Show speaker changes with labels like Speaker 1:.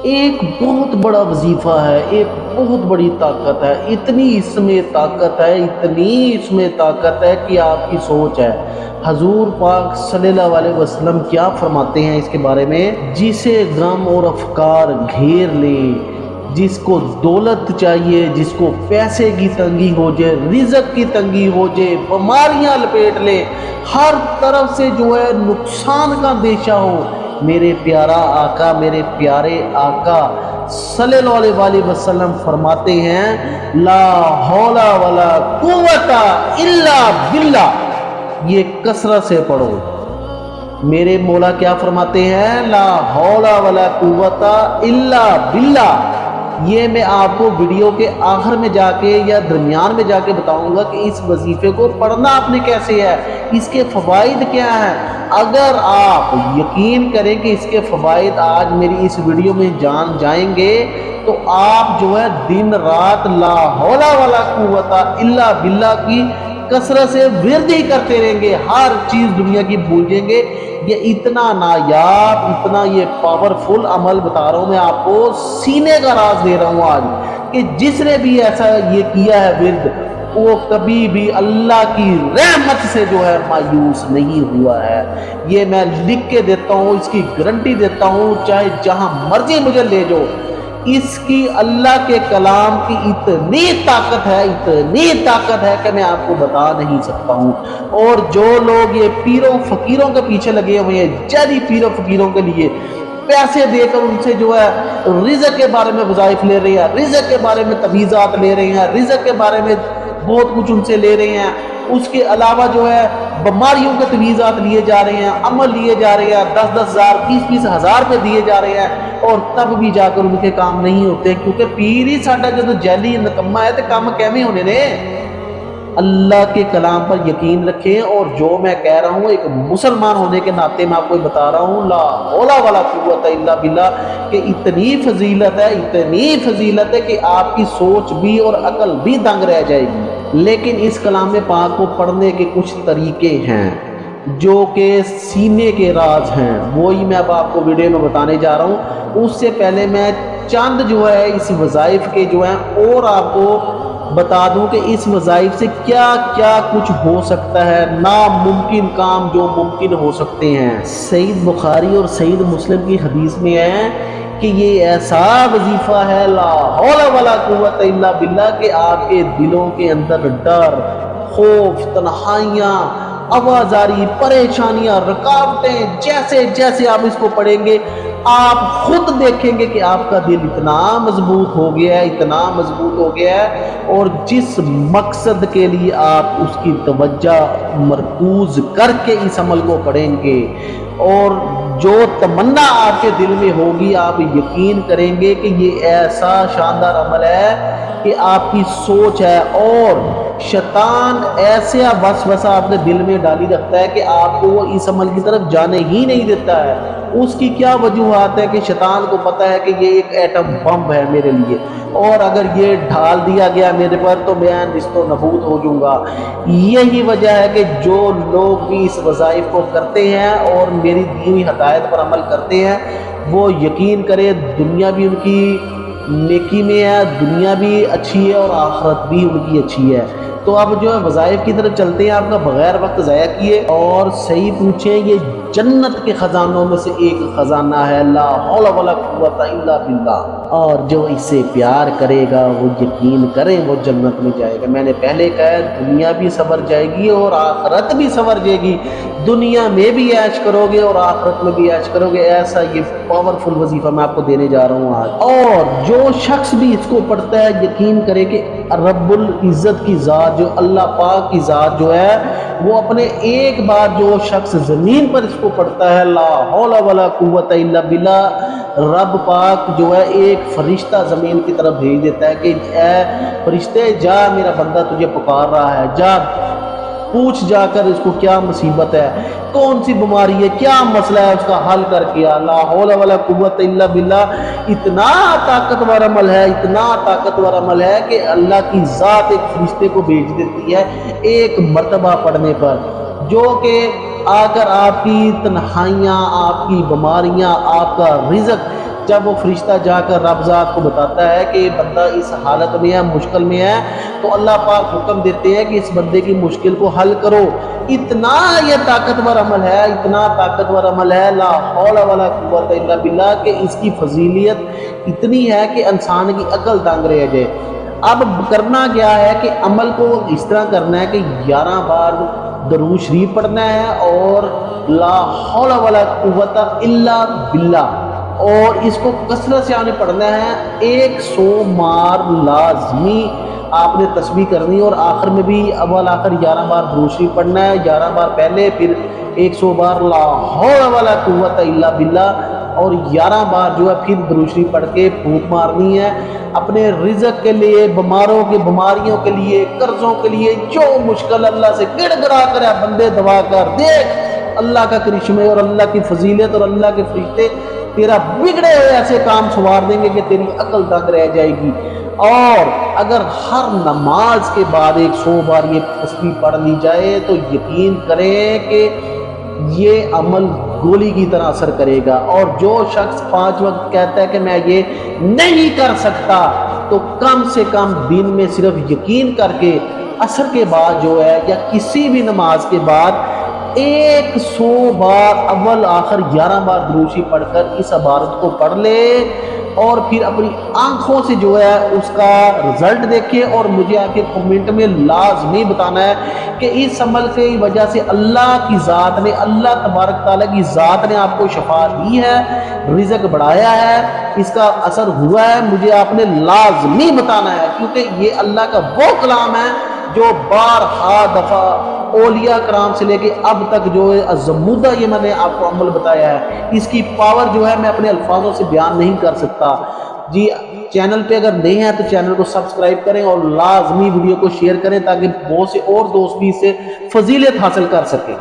Speaker 1: ایک بہت بڑا وظیفہ ہے، ایک بہت بڑی طاقت ہے، اتنی اس میں طاقت ہے، اتنی اس میں طاقت ہے کہ آپ کی سوچ ہے۔ حضور پاک صلی اللہ علیہ وسلم کیا فرماتے ہیں اس کے بارے میں؟ جسے غم اور افکار گھیر لے، جس کو دولت چاہیے، جس کو پیسے کی تنگی ہو جائے، رزق کی تنگی ہو جائے، بیماریاں لپیٹ لے، ہر طرف سے جو ہے نقصان کا اندیشہ ہو، میرے پیارا آقا، میرے پیارے آقا صلی اللہ علیہ وآلہ وسلم فرماتے ہیں لا حول ولا قوت الا باللہ، یہ کثرت سے پڑھو۔ میرے مولا کیا فرماتے ہیں؟ لا حول ولا قوت الا باللہ۔ یہ میں آپ کو ویڈیو کے آخر میں جا کے یا درمیان میں جا کے بتاؤں گا کہ اس وظیفے کو پڑھنا آپ نے کیسے ہے، اس کے فوائد کیا ہیں۔ اگر آپ یقین کریں کہ اس کے فوائد آج میری اس ویڈیو میں جان جائیں گے تو آپ جو ہے دن رات لا حول ولا قوت الا باللہ کی کثرت سے وردی کرتے رہیں گے، ہر چیز دنیا کی بھول جائیں گے۔ یہ اتنا نایاب، اتنا یہ پاورفل عمل بتا رہا ہوں میں آپ کو، سینے کا راز دے رہا ہوں آج، کہ جس نے بھی ایسا یہ کیا ہے ورد، وہ کبھی بھی اللہ کی رحمت سے جو ہے مایوس نہیں ہوا ہے۔ یہ میں لکھ کے دیتا ہوں، اس کی گارنٹی دیتا ہوں، چاہے جہاں مرضی مجھے لے جاؤ، اس کی اللہ کے کلام کی اتنی طاقت ہے، اتنی طاقت ہے کہ میں آپ کو بتا نہیں سکتا ہوں۔ اور جو لوگ یہ پیروں فقیروں کے پیچھے لگے ہوئے ہیں، جعلی پیروں فقیروں کے لیے پیسے دے کر ان سے جو ہے رزق کے بارے میں وظائف لے رہے ہیں، رزق کے بارے میں تبیزات لے رہے ہیں، رزق کے بارے میں بہت کچھ ان سے لے رہے ہیں، اس کے علاوہ جو ہے بیماریوں کے تبیزات لیے جا رہے ہیں، عمل لیے جا رہے ہیں، 10,000 20,000 پہ دیے جا رہے ہیں، اور تب بھی جا کر ان کے کام نہیں ہوتے، کیونکہ پیر ہی ساڈا جدو جعلی نکما ہے تو کام کیویں ہونے نے۔ اللہ کے کلام پر یقین رکھیں، اور جو میں کہہ رہا ہوں ایک مسلمان ہونے کے ناطے میں آپ کو بتا رہا ہوں، لا حول ولا قوت الا باللہ، کہ اتنی فضیلت ہے، اتنی فضیلت ہے کہ آپ کی سوچ بھی اور عقل بھی دنگ رہ جائے گی۔ لیکن اس کلام پاک کو پڑھنے کے کچھ طریقے ہیں جو کہ سینے کے راز ہیں، وہی میں اب آپ کو ویڈیو میں بتانے جا رہا ہوں۔ اس سے پہلے میں چند جو ہے اس وظائف کے جو ہیں اور آپ کو بتا دوں کہ اس وظائف سے کیا کیا کچھ ہو سکتا ہے، ناممکن کام جو ممکن ہو سکتے ہیں۔ سعید بخاری اور سعید مسلم کی حدیث میں ہے کہ یہ ایسا وظیفہ ہے لا حول ولا قوت الا باللہ کہ آپ کے دلوں کے اندر ڈر، خوف، تنہائیاں، آوازاری، پریشانیاں، رکاوٹیں، جیسے جیسے آپ اس کو پڑھیں گے آپ خود دیکھیں گے کہ آپ کا دل اتنا مضبوط ہو گیا ہے، اتنا مضبوط ہو گیا ہے، اور جس مقصد کے لیے آپ اس کی توجہ مرکوز کر کے اس عمل کو پڑھیں گے، اور جو تمنا آپ کے دل میں ہوگی، آپ یقین کریں گے کہ یہ ایسا شاندار عمل ہے کہ آپ کی سوچ ہے، اور شیطان ایسے وسوسہ آپ کے دل میں ڈالی رکھتا ہے کہ آپ کو وہ اس عمل کی طرف جانے ہی نہیں دیتا ہے۔ اس کی کیا وجوہات ہے کہ شیطان کو پتہ ہے کہ یہ ایک ایٹم بم ہے میرے لیے، اور اگر یہ ڈھال دیا گیا میرے پر تو میں نیست و نابود ہو جاؤں گا۔ یہی وجہ ہے کہ جو لوگ بھی اس وظائف کو کرتے ہیں اور میری دی ہوئی ہدایت پر عمل کرتے ہیں، وہ یقین کرے دنیا بھی ان کی نیکی میں ہے، دنیا بھی اچھی ہے اور آخرت بھی ان کی اچھی ہے۔ تو اب جو ہے وظائف کی طرف چلتے ہیں آپ کا بغیر وقت ضائع کیے، اور صحیح پوچھیں، یہ جنت کے خزانوں میں سے ایک خزانہ ہے، لا حول ولا قوت الا باللہ، اور جو اس سے پیار کرے گا وہ یقین کریں وہ جنت میں جائے گا۔ میں نے پہلے کہا ہے دنیا بھی سنور جائے گی اور آخرت بھی سنور جائے گی، دنیا میں بھی عیش کرو گے اور آخرت میں بھی عیش کرو گے۔ ایسا یہ پاورفل وظیفہ میں آپ کو دینے جا رہا ہوں آج، اور جو شخص بھی اس کو پڑھتا ہے یقین کرے کہ رب العزت کی ذات، جو اللہ پاک کی ذات جو ہے، وہ اپنے ایک بار جو شخص زمین پر اس کو پڑھتا ہے لا حول ولا قوت الا باللہ، رب پاک جو ہے ایک فرشتہ زمین کی طرف بھیج دیتا ہے کہ اے فرشتے جا، میرا بندہ تجھے پکار رہا ہے، جا پوچھ جا کر اس کو کیا مصیبت ہے، کون سی بیماری ہے، کیا مسئلہ ہے، اس کا حل کر کے آ۔ لا حول ولا قوت الا باللہ اتنا طاقتور عمل ہے، اتنا طاقتور عمل ہے کہ اللہ کی ذات ایک فرشتے کو بھیج دیتی ہے ایک مرتبہ پڑھنے پر، جو کہ آ کر آپ کی تنہائیاں، آپ کی بیماریاں، آپ کا رزق جب وہ فرشتہ جا کر رب ذات کو بتاتا ہے کہ یہ بندہ اس حالت میں ہے، مشکل میں ہے، تو اللہ پاک حکم دیتے ہیں کہ اس بندے کی مشکل کو حل کرو۔ اتنا یہ طاقتور عمل ہے، اتنا طاقتور عمل ہے، لا حول ولا قوت الا باللہ، کہ اس کی فضیلیت اتنی ہے کہ انسان کی عقل دنگ رہ جائے۔ اب کرنا کیا ہے کہ عمل کو اس طرح کرنا ہے کہ 11 بار درود شریف پڑھنا ہے اور لا حول ولا قوت الا باللہ، اور اس کو کثرت سے آپ نے پڑھنا ہے 100 بار لازمی آپ نے تسبیح کرنی، اور آخر میں بھی اول آخر 11 بار درود شریف پڑھنا ہے، 11 بار پہلے، پھر 100 بار لا حول ولا قوت الا باللہ، اور 11 بار جو ہے پھر درود شریف پڑھ کے پھونک مارنی ہے اپنے رزق کے لیے، بیماروں کے بیماریوں کے لیے، قرضوں کے لیے، جو مشکل اللہ سے گڑ گڑا کر بندے دعا کر دیکھ اللہ کا کرشمے اور اللہ کی فضیلت اور اللہ کے فرشتے تیرا بگڑے ہوئے ایسے کام سنوار دیں گے کہ تیری عقل دنگ رہ جائے گی۔ اور اگر ہر نماز کے بعد 100 بار یہ تسبیح پڑھ لی جائے تو یقین کریں کہ یہ عمل گولی کی طرح اثر کرے گا۔ اور جو شخص 5 وقت کہتا ہے کہ میں یہ نہیں کر سکتا، تو کم سے کم دن میں صرف یقین کر کے عصر کے بعد جو ہے یا کسی بھی نماز کے بعد 100 بار اول آخر 11 بار درود شریف پڑھ کر اس عبارت کو پڑھ لے، اور پھر اپنی آنکھوں سے جو ہے اس کا رزلٹ دیکھے، اور مجھے آپ کے کمنٹ میں لازمی بتانا ہے کہ اس عمل کی وجہ سے اللہ کی ذات نے، اللہ تبارک تعالیٰ کی ذات نے آپ کو شفا دی ہے، رزق بڑھایا ہے، اس کا اثر ہوا ہے۔ مجھے آپ نے لازمی بتانا ہے، کیونکہ یہ اللہ کا وہ کلام ہے جو بارہا دفعہ اولیاء کرام سے لے کے اب تک جو ہے الزمودہ یہ میں نے آپ کو عمل بتایا ہے، اس کی پاور جو ہے میں اپنے الفاظوں سے بیان نہیں کر سکتا۔ جی چینل پہ اگر نئے ہیں تو چینل کو سبسکرائب کریں اور لازمی ویڈیو کو شیئر کریں تاکہ بہت سے اور دوست بھی اس سے فضیلت حاصل کر سکیں۔